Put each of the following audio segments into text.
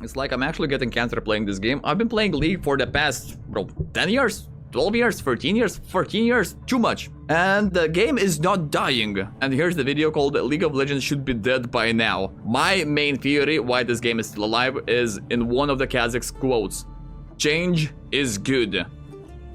It's like I'm actually getting cancer playing this game. I've been playing League for the past, bro, 10 years, 12 years, 13 years, 14 years, too much. And the game is not dying. And here's the video called League of Legends should be dead by now. My main theory why this game is still alive is in one of the Kazakhs' quotes. Change is good.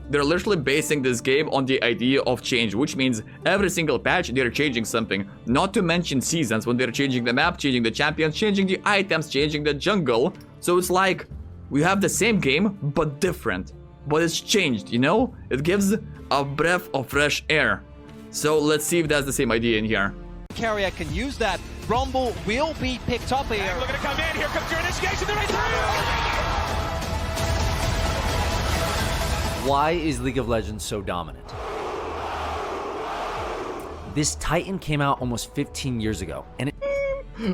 They're literally basing this game on the idea of change, which means every single patch they're changing something. Not to mention seasons when they're changing the map, changing the champions, changing the items, changing the jungle. So it's like we have the same game but different. But it's changed, you know? It gives a breath of fresh air. So let's see if that's the same idea in here. Carrier can use that. Rumble will be picked up here. And we're going to come in. Here comes your initiation. They're right through. Why is League of Legends so dominant? This Titan came out almost 15 years ago, and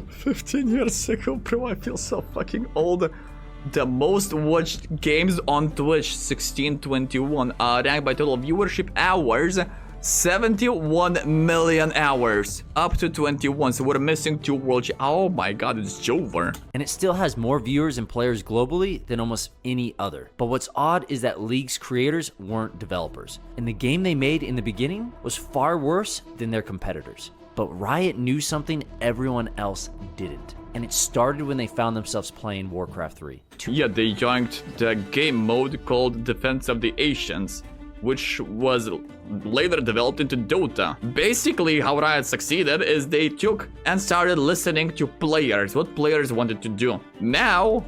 15 years ago, bro, I feel so fucking old. The most watched games on Twitch, 1621, ranked by total viewership hours, 71 million hours, up to 21, so we're missing 2 world. Oh my god, it's over. And it still has more viewers and players globally than almost any other. But what's odd is that League's creators weren't developers, and the game they made in the beginning was far worse than their competitors. But Riot knew something everyone else didn't, and it started when they found themselves playing Warcraft 3. Yeah, they joined the game mode called Defense of the Ancients, which was later developed into Dota. Basically, how Riot succeeded is they took and started listening to players, what players wanted to do. Now,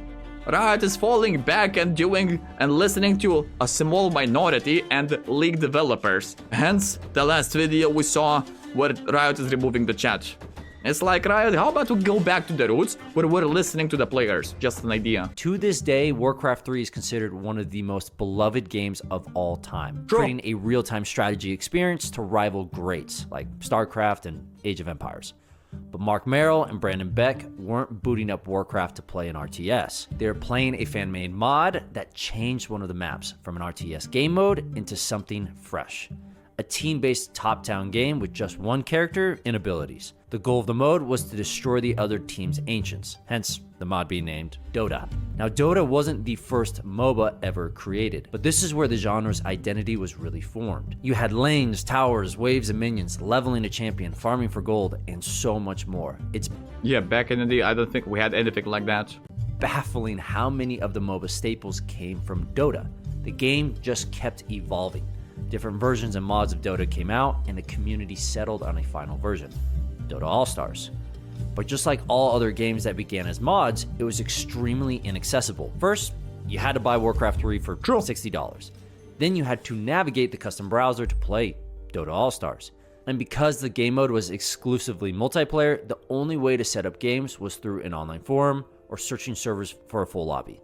Riot is falling back and doing and listening to a small minority and League developers. Hence, the last video we saw where Riot is removing the chat. It's like, Riot, how about we go back to the roots where we're listening to the players? Just an idea. To this day, Warcraft 3 is considered one of the most beloved games of all time, creating a real-time strategy experience to rival greats like StarCraft and Age of Empires. But Mark Merrill and Brandon Beck weren't booting up Warcraft to play an RTS. They were playing a fan-made mod that changed one of the maps from an RTS game mode into something fresh. A team-based top-down game with just one character and abilities. The goal of the mode was to destroy the other team's ancients, hence the mod being named Dota. Now, Dota wasn't the first MOBA ever created, but this is where the genre's identity was really formed. You had lanes, towers, waves, and minions, leveling a champion, farming for gold, and so much more. It's back in the day, I don't think we had anything like that. Baffling how many of the MOBA staples came from Dota. The game just kept evolving. Different versions and mods of Dota came out, and the community settled on a final version, Dota All-Stars. But just like all other games that began as mods, it was extremely inaccessible. First, you had to buy Warcraft 3 for $60. Then you had to navigate the custom browser to play Dota All-Stars. And because the game mode was exclusively multiplayer, the only way to set up games was through an online forum or searching servers for a full lobby.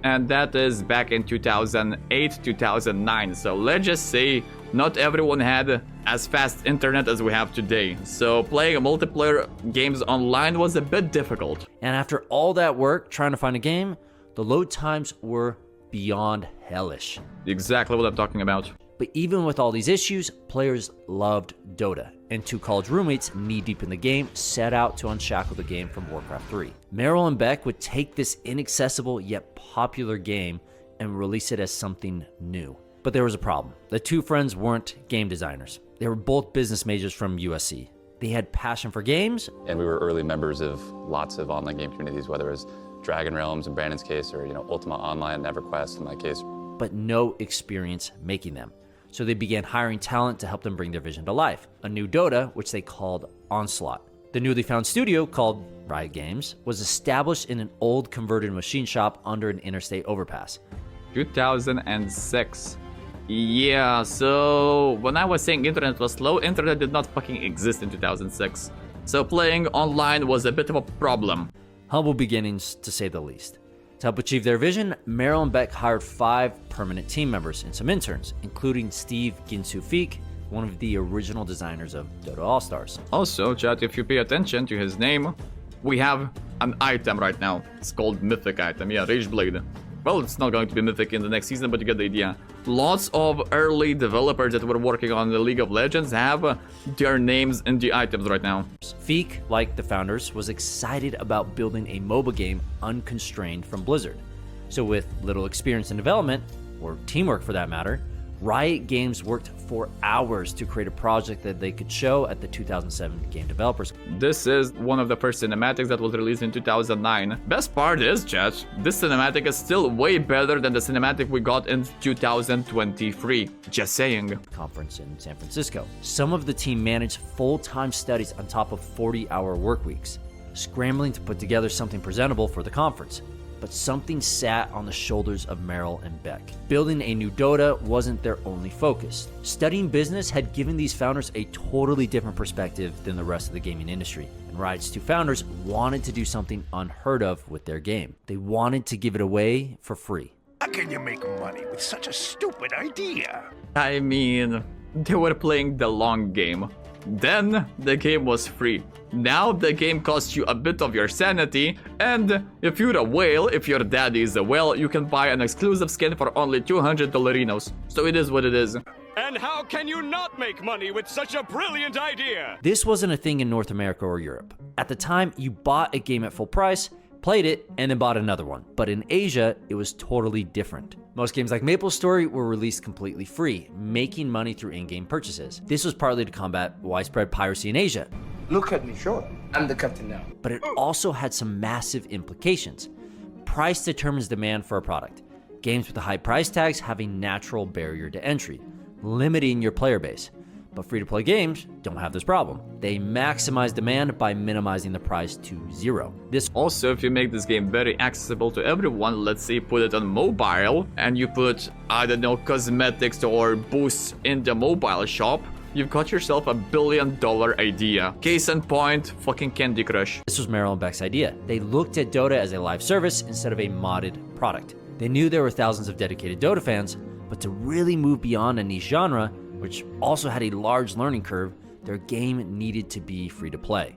And that is back in 2008, 2009. So let's just say not everyone had as fast internet as we have today. So playing multiplayer games online was a bit difficult. And after all that work trying to find a game, the load times were beyond hellish. Exactly what I'm talking about. But even with all these issues, players loved Dota, and 2 college roommates knee-deep in the game set out to unshackle the game from Warcraft 3. Merrill and Beck would take this inaccessible yet popular game and release it as something new. But there was a problem. The 2 friends weren't game designers. They were both business majors from USC. They had passion for games. And we were early members of lots of online game communities, whether it was Dragon Realms in Brandon's case, or Ultima Online, EverQuest in my case. But no experience making them. So they began hiring talent to help them bring their vision to life. A new Dota, which they called Onslaught. The newly found studio, called Riot Games, was established in an old converted machine shop under an interstate overpass. 2006. Yeah, so when I was saying internet was slow, internet did not fucking exist in 2006. So playing online was a bit of a problem. Humble beginnings, to say the least. To help achieve their vision, Merrill and Beck hired 5 permanent team members and some interns, including Steve Ginsu-Feek, one of the original designers of Dota All-Stars. Also, chat, if you pay attention to his name, we have an item right now. It's called Mythic item, yeah, Rage Blade. Well, it's not going to be Mythic in the next season, but you get the idea. lots of early developers that were working on the League of Legends have their names in the items right now. Feek, like the founders, was excited about building a MOBA game unconstrained from Blizzard. So with little experience in development, or teamwork for that matter, Riot Games worked for hours to create a project that they could show at the 2007 Game Developers. This is one of the first cinematics that was released in 2009. Best part is, chat, this cinematic is still way better than the cinematic we got in 2023. Just saying. Conference in San Francisco. Some of the team managed full-time studies on top of 40-hour work weeks, scrambling to put together something presentable for the conference. But something sat on the shoulders of Merrill and Beck. Building a new Dota wasn't their only focus. Studying business had given these founders a totally different perspective than the rest of the gaming industry. And Riot's two founders wanted to do something unheard of with their game. They wanted to give it away for free. How can you make money with such a stupid idea? I mean, they were playing the long game. Then the game was free. Now the game costs you a bit of your sanity, and if you're a whale, if your daddy is a whale, you can buy an exclusive skin for only $200. So it is what it is. And how can you not make money with such a brilliant idea? This wasn't a thing in North America or Europe. At the time, you bought a game at full price, played it, and then bought another one. But in Asia, it was totally different. Most games like MapleStory were released completely free, making money through in-game purchases. This was partly to combat widespread piracy in Asia. Look at me, sure. I'm the captain now. But it also had some massive implications. Price determines demand for a product. Games with the high price tags have a natural barrier to entry, limiting your player base. But free-to-play games don't have this problem. They maximize demand by minimizing the price to zero. This Also, if you make this game very accessible to everyone, let's say put it on mobile, and you put, I don't know, cosmetics or boosts in the mobile shop, you've got yourself $1 billion idea. Case in point, fucking Candy Crush. This was Merrill and Beck's idea. They looked at Dota as a live service instead of a modded product. They knew there were thousands of dedicated Dota fans, but to really move beyond a niche genre, which also had a large learning curve, their game needed to be free to play.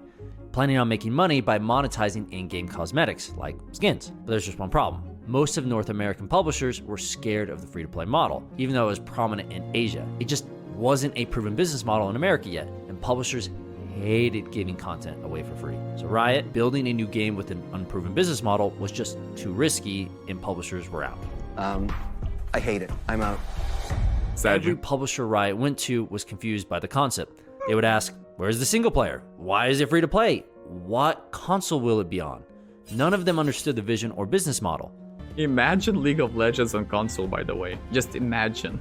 Planning on making money by monetizing in-game cosmetics, like skins. But there's just one problem. Most of North American publishers were scared of the free-to-play model, even though it was prominent in Asia. It just wasn't a proven business model in America yet, and publishers hated giving content away for free. So Riot, building a new game with an unproven business model, was just too risky, and publishers were out. I hate it. I'm out. Every publisher Riot went to was confused by the concept. They would ask, where's the single player? Why is it free to play? What console will it be on? None of them understood the vision or business model. Imagine League of Legends on console, by the way. Just imagine.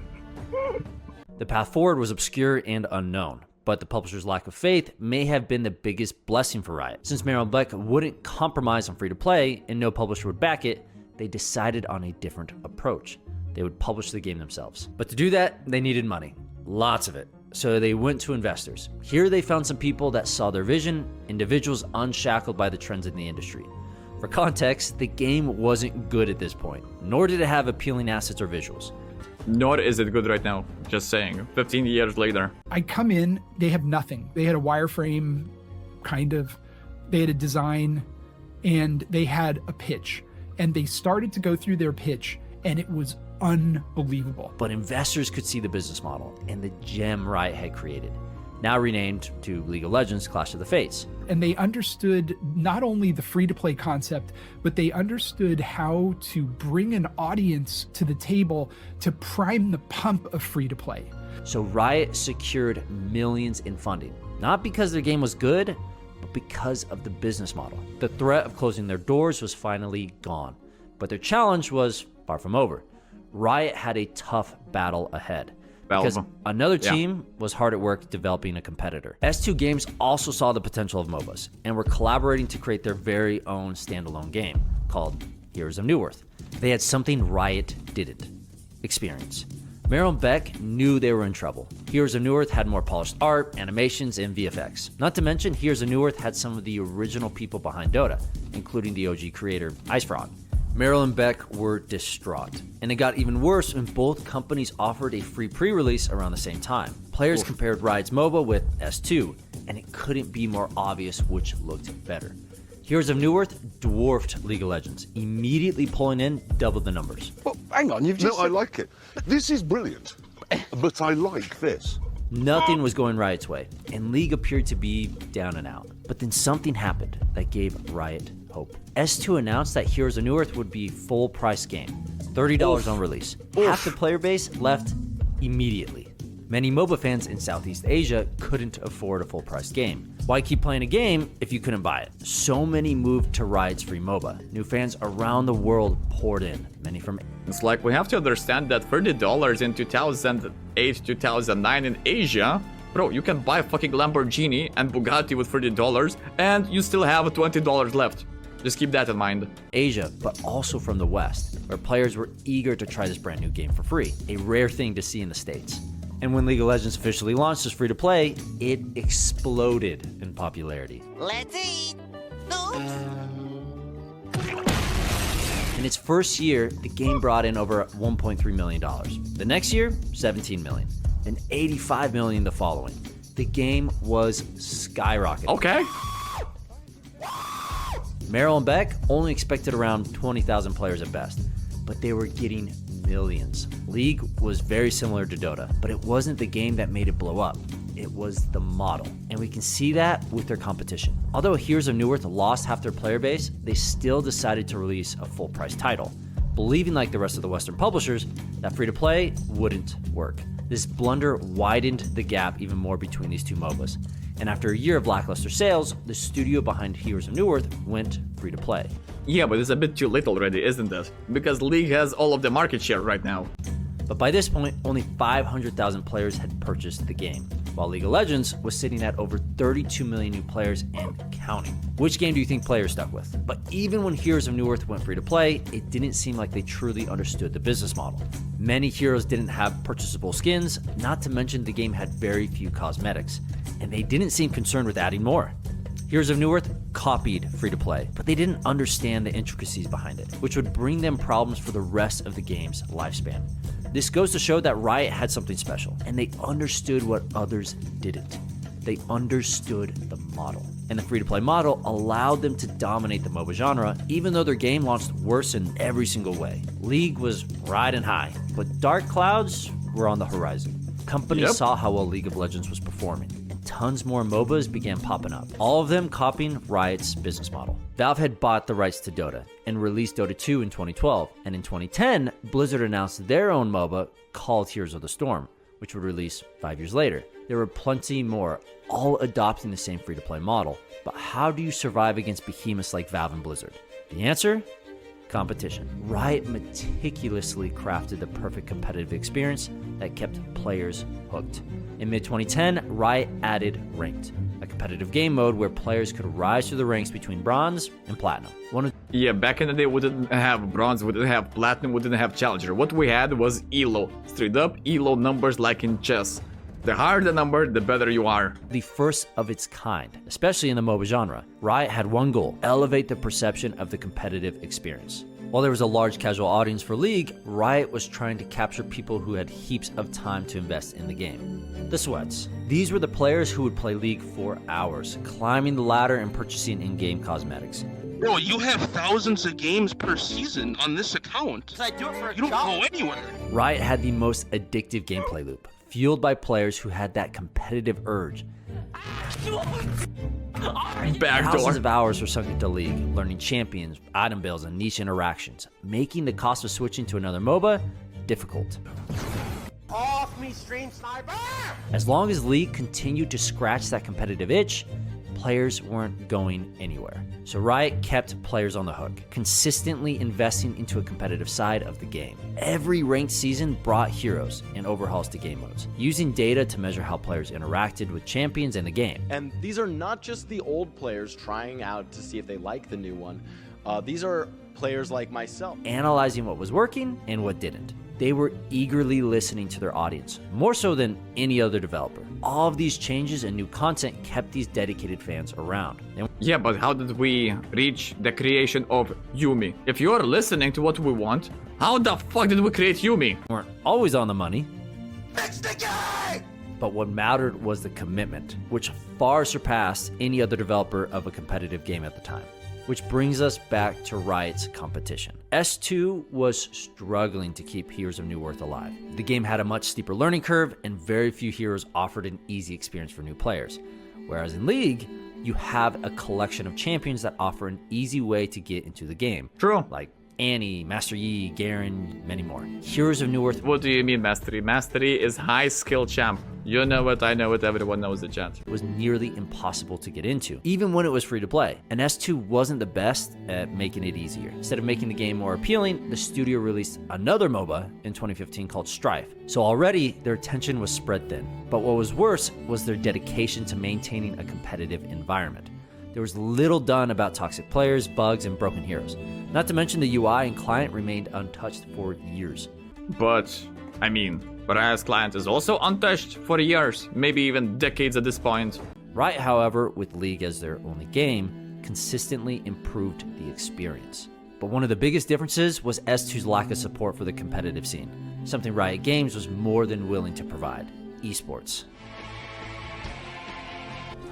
The path forward was obscure and unknown, but the publisher's lack of faith may have been the biggest blessing for Riot. Since Merrill and Beck wouldn't compromise on free to play and no publisher would back it, they decided on a different approach. They would publish the game themselves. But to do that, they needed money. Lots of it. So they went to investors. Here they found some people that saw their vision, individuals unshackled by the trends in the industry. For context, the game wasn't good at this point, nor did it have appealing assets or visuals. Nor is it good right now. Just saying. 15 years later. I come in, they have nothing. They had a wireframe, kind of. They had a design, and they had a pitch. And they started to go through their pitch, and it was unbelievable. But investors could see the business model and the gem Riot had created, now renamed to League of Legends Clash of the Fates. And they understood not only the free-to-play concept, but they understood how to bring an audience to the table to prime the pump of free-to-play. So Riot secured millions in funding, not because their game was good, but because of the business model. The threat of closing their doors was finally gone, but their challenge was far from over. Riot had a tough battle ahead, because another team was hard at work developing a competitor. S2 Games also saw the potential of MOBAs and were collaborating to create their very own standalone game called Heroes of Newerth. They had something Riot didn't: experience. Merrill and Beck knew they were in trouble. Heroes of Newerth had more polished art, animations, and VFX. Not to mention, Heroes of Newerth had some of the original people behind Dota, including the OG creator, IceFrog. Merrill and Beck were distraught, and it got even worse when both companies offered a free pre-release around the same time. Players compared Riot's MOBA with S2, and it couldn't be more obvious which looked better. Heroes of Newerth dwarfed League of Legends, immediately pulling in double the numbers. Well, hang on, you've just... No, I like it. This is brilliant, but I like this. Nothing was going Riot's way, and League appeared to be down and out. But then something happened that gave Riot hope. S2 announced that Heroes of Newerth would be full price game, $30 on release. Half the player base left immediately. Many MOBA fans in Southeast Asia couldn't afford a full price game. Why keep playing a game if you couldn't buy it? So many moved to Riot's free MOBA. New fans around the world poured in, many from... It's like we have to understand that $30 in 2008, 2009 in Asia, bro, you can buy a fucking Lamborghini and Bugatti with $30 and you still have $20 left. Just keep that in mind. Asia, but also from the West, where players were eager to try this brand new game for free, a rare thing to see in the States. And when League of Legends officially launched as free-to-play, it exploded in popularity. Let's eat. In its first year, the game brought in over $1.3 million. The next year, $17 million. Then $85 million the following. The game was skyrocketing. Okay. Merrill and Beck only expected around 20,000 players at best, but they were getting millions. League was very similar to Dota, but it wasn't the game that made it blow up. It was the model, and we can see that with their competition. Although Heroes of Newerth lost half their player base, they still decided to release a full-price title, believing like the rest of the Western publishers that free-to-play wouldn't work. This blunder widened the gap even more between these two MOBAs, and after a year of lackluster sales, the studio behind Heroes of Newerth went free-to-play. Yeah, but it's a bit too late already, isn't it? Because League has all of the market share right now. But by this point, only 500,000 players had purchased the game, while League of Legends was sitting at over 32 million new players and counting. Which game do you think players stuck with? But even when Heroes of Newerth went free to play, it didn't seem like they truly understood the business model. Many heroes didn't have purchasable skins, not to mention the game had very few cosmetics, and they didn't seem concerned with adding more. Heroes of Newerth copied free-to-play, but they didn't understand the intricacies behind it, which would bring them problems for the rest of the game's lifespan. This goes to show that Riot had something special, and they understood what others didn't. They understood the model. And the free-to-play model allowed them to dominate the MOBA genre, even though their game launched worse in every single way. League was riding high, but dark clouds were on the horizon. Companies saw how well League of Legends was performing, and tons more MOBAs began popping up, all of them copying Riot's business model. Valve had bought the rights to Dota and released Dota 2 in 2012, and in 2010, Blizzard announced their own MOBA called Heroes of the Storm, which would release 5 years later. There were plenty more, all adopting the same free-to-play model. But how do you survive against behemoths like Valve and Blizzard? The answer? Competition. Riot meticulously crafted the perfect competitive experience that kept players hooked. In mid-2010, Riot added Ranked, a competitive game mode where players could rise through the ranks between Bronze and Platinum. Yeah, back in the day we didn't have Bronze, we didn't have Platinum, we didn't have Challenger. What we had was ELO. Straight up ELO numbers like in chess. The higher the number, the better you are. The first of its kind, especially in the MOBA genre. Riot had one goal: elevate the perception of the competitive experience. While there was a large casual audience for League, Riot was trying to capture people who had heaps of time to invest in the game. The Sweats. These were the players who would play League for hours, climbing the ladder and purchasing in-game cosmetics. Bro, you have thousands of games per season on this account. You don't go anywhere. Riot had the most addictive gameplay loop, fueled by players who had that competitive urge. Thousands of hours were sunk into League, learning champions, item builds, and niche interactions, making the cost of switching to another MOBA difficult. Off me, stream sniper! As long as League continued to scratch that competitive itch, players weren't going anywhere. So Riot kept players on the hook, consistently investing into a competitive side of the game. Every ranked season brought heroes and overhauls to game modes, using data to measure how players interacted with champions in the game. And these are not just the old players trying out to see if they like the new one. These are players like myself. Analyzing what was working and what didn't. They were eagerly listening to their audience, more so than any other developer. All of these changes and new content kept these dedicated fans around. Yeah, but how did we reach the creation of Yuumi? If you're listening to what we want, how the fuck did we create Yuumi? We weren't always on the money. Fix the game! But what mattered was the commitment, which far surpassed any other developer of a competitive game at the time. Which brings us back to Riot's competition. S2 was struggling to keep Heroes of New Earth alive. The game had a much steeper learning curve, and very few heroes offered an easy experience for new players. Whereas in League, you have a collection of champions that offer an easy way to get into the game. True. Like Annie, Master Yi, Garen, many more. Heroes of New Earth. What do you mean Mastery? Mastery is high skill champ. You know it, I know it, everyone knows the chat. It was nearly impossible to get into, even when it was free to play. And S2 wasn't the best at making it easier. Instead of making the game more appealing, the studio released another MOBA in 2015 called Strife. So already their attention was spread thin. But what was worse was their dedication to maintaining a competitive environment. There was little done about toxic players, bugs, and broken heroes. Not to mention the UI and client remained untouched for years. But, I mean, Riot's client is also untouched for years, maybe even decades at this point. Riot, however, with League as their only game, consistently improved the experience. But one of the biggest differences was S2's lack of support for the competitive scene, something Riot Games was more than willing to provide: esports.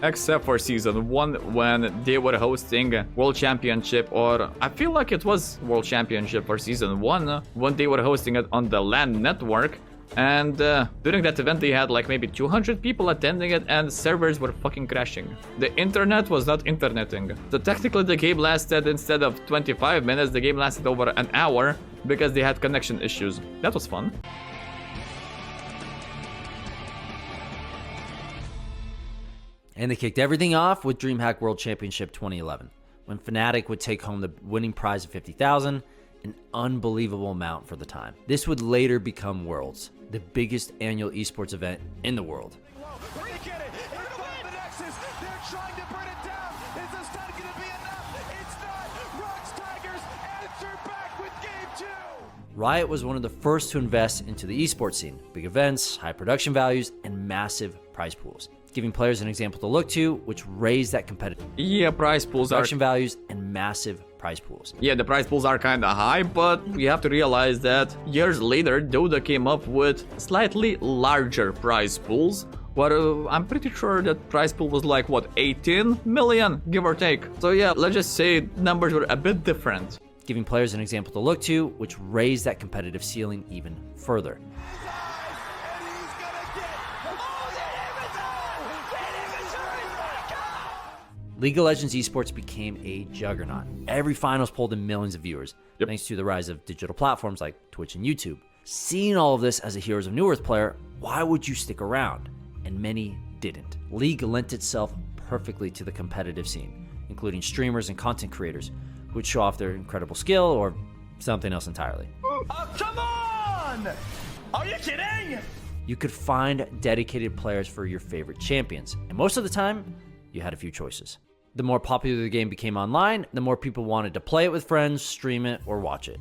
Except for Season 1, when they were hosting World Championship, or I feel like it was World Championship for Season 1, when they were hosting it on the LAN network. And during that event, they had like maybe 200 people attending it, and servers were fucking crashing. The internet was not interneting. So technically the game lasted, instead of 25 minutes, the game lasted over an hour because they had connection issues. That was fun. And they kicked everything off with DreamHack World Championship 2011, when Fnatic would take home the winning prize of $50,000, an unbelievable amount for the time. This would later become Worlds, the biggest annual esports event in the world. Riot was one of the first to invest into the esports scene: big events, high production values, and massive prize pools, giving players an example to look to, which raised that competitive prize pools production values and massive prize pools. Yeah, the prize pools are kind of high, but we have to realize that years later, Dota came up with slightly larger prize pools. But I'm pretty sure that prize pool was like, what, 18 million, give or take. So yeah, let's just say numbers were a bit different. Giving players an example to look to, which raised that competitive ceiling even further. League of Legends esports became a juggernaut. Every finals pulled in millions of viewers, thanks to the rise of digital platforms like Twitch and YouTube. Seeing all of this as a Heroes of New Earth player, why would you stick around? And many didn't. League lent itself perfectly to the competitive scene, including streamers and content creators who would show off their incredible skill or something else entirely. Oh, come on! Are you kidding? You could find dedicated players for your favorite champions, and most of the time, you had a few choices. The more popular the game became online, the more people wanted to play it with friends, stream it, or watch it.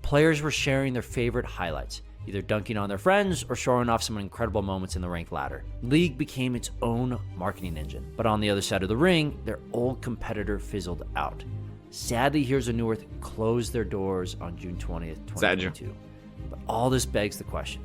Players were sharing their favorite highlights, either dunking on their friends or showing off some incredible moments in the rank ladder. League became its own marketing engine, but on the other side of the ring, their old competitor fizzled out. Sadly, Heroes of New Earth closed their doors on June 20th, 2022. But all this begs the question: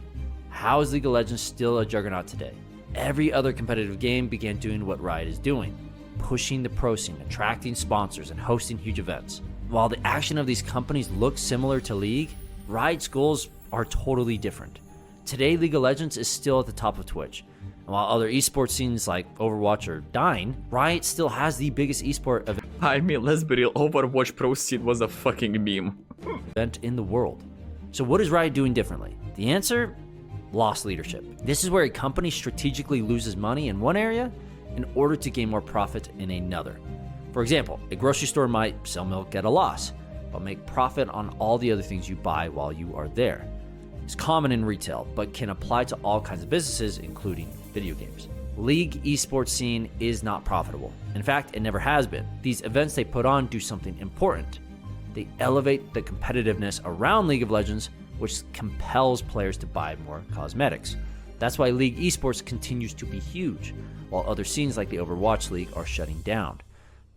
how is League of Legends still a juggernaut today? Every other competitive game began doing what Riot is doing, pushing the pro scene, attracting sponsors, and hosting huge events. While the action of these companies looks similar to League, Riot's goals are totally different. Today, League of Legends is still at the top of Twitch, and while other esports scenes like Overwatch are dying, Riot still has the biggest esport event. I mean, let's be real, Overwatch Pro scene was a fucking meme. Event in the world. So what is Riot doing differently? The answer? Lost leadership. This is where a company strategically loses money in one area in order to gain more profit in another. For example, a grocery store might sell milk at a loss, but make profit on all the other things you buy while you are there. It's common in retail, but can apply to all kinds of businesses, including video games. League esports scene is not profitable. In fact, it never has been. These events they put on do something important. They elevate the competitiveness around League of Legends, which compels players to buy more cosmetics. That's why League esports continues to be huge, while other scenes like the Overwatch League are shutting down.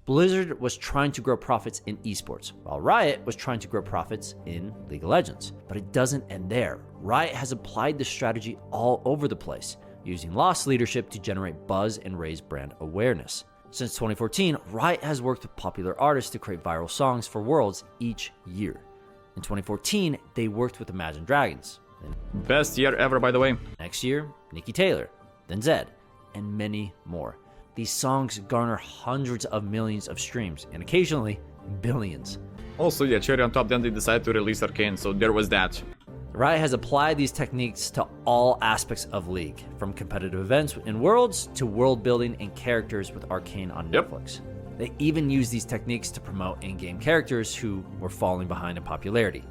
Blizzard was trying to grow profits in esports, while Riot was trying to grow profits in League of Legends. But it doesn't end there. Riot has applied this strategy all over the place, using lost leadership to generate buzz and raise brand awareness. Since 2014, Riot has worked with popular artists to create viral songs for Worlds each year. In 2014, they worked with Imagine Dragons. Then Best year ever, by the way. next year, Nikki Taylor, then Zed, and many more. These songs garner hundreds of millions of streams, and occasionally billions. Also, yeah, cherry on top, then they decided to release Arcane, so there was that. Riot has applied these techniques to all aspects of League, from competitive events in Worlds to world building and characters with Arcane on Netflix. They even use these techniques to promote in-game characters who were falling behind in popularity.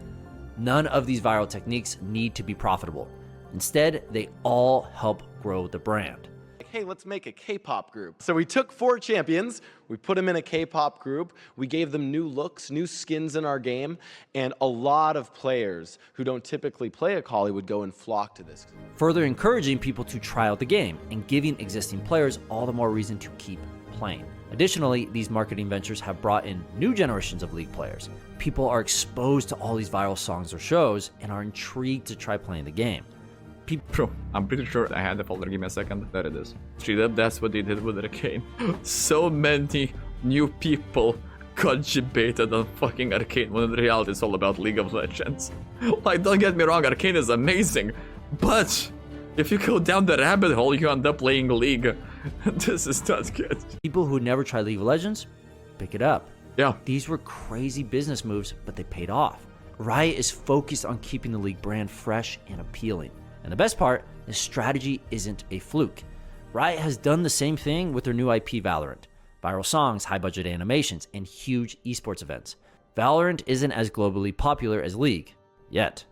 None of these viral techniques need to be profitable. Instead, they all help grow the brand. Hey, let's make a K-pop group. So we took 4 champions, we put them in a K-pop group, we gave them new looks, new skins in our game, and a lot of players who don't typically play Akali would go and flock to this. Further encouraging people to try out the game and giving existing players all the more reason to keep playing. Additionally, these marketing ventures have brought in new generations of League players. People are exposed to all these viral songs or shows and are intrigued to try playing the game. Bro, I'm pretty sure I had the folder. Give me a second. There it is. Straight up, that's what they did with Arcane. So many new people got debated on fucking Arcane when in reality it's all about League of Legends. Like, don't get me wrong, Arcane is amazing, but if you go down the rabbit hole, you end up playing League. This is not good. People who never tried League of Legends, pick it up. Yeah. These were crazy business moves, but they paid off. Riot is focused on keeping the League brand fresh and appealing. And the best part, this strategy isn't a fluke. Riot has done the same thing with their new IP Valorant. Viral songs, high-budget animations, and huge esports events. Valorant isn't as globally popular as League, yet,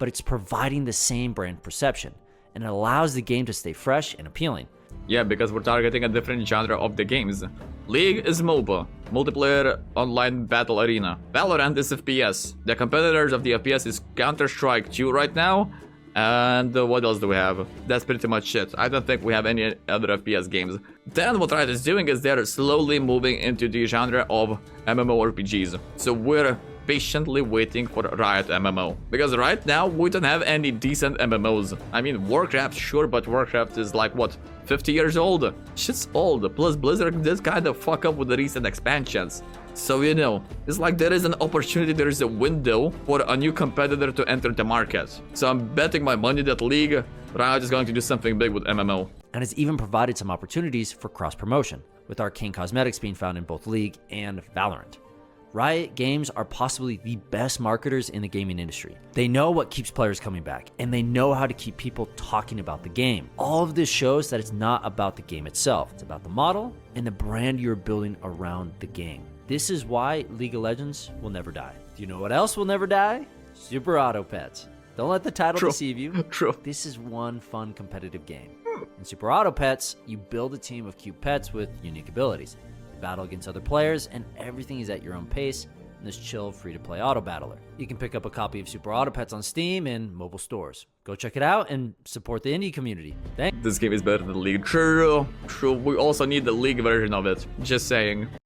but it's providing the same brand perception, and it allows the game to stay fresh and appealing. Yeah, because we're targeting a different genre of the games. League is MOBA, multiplayer online battle arena. Valorant is FPS. The competitors of the FPS is Counter-Strike 2 right now. And what else do we have? That's pretty much it. I don't think we have any other FPS games. Then what Riot is doing is they're slowly moving into the genre of MMORPGs. So we're patiently waiting for Riot MMO. Because right now, we don't have any decent MMOs. I mean, Warcraft, sure, but Warcraft is like, what, 50 years old? Shit's old. Plus, Blizzard did kind of fuck up with the recent expansions. So, you know, it's like there is an opportunity, there is a window for a new competitor to enter the market. So I'm betting my money that League, Riot is going to do something big with MMO. And it's even provided some opportunities for cross-promotion, with Arcane Cosmetics being found in both League and Valorant. Riot Games are possibly the best marketers in the gaming industry. They know what keeps players coming back, and they know how to keep people talking about the game. All of this shows that it's not about the game itself. It's about the model and the brand you're building around the game. This is why League of Legends will never die. Do you know what else will never die? Super Auto Pets. Don't let the title deceive you. True. This is one fun competitive game. In Super Auto Pets, you build a team of cute pets with unique abilities. You battle against other players, and everything is at your own pace in this chill, free-to-play auto battler. You can pick up a copy of Super Auto Pets on Steam and mobile stores. Go check it out and support the indie community. Thanks. This game is better than League. True. We also need the League version of it. Just saying.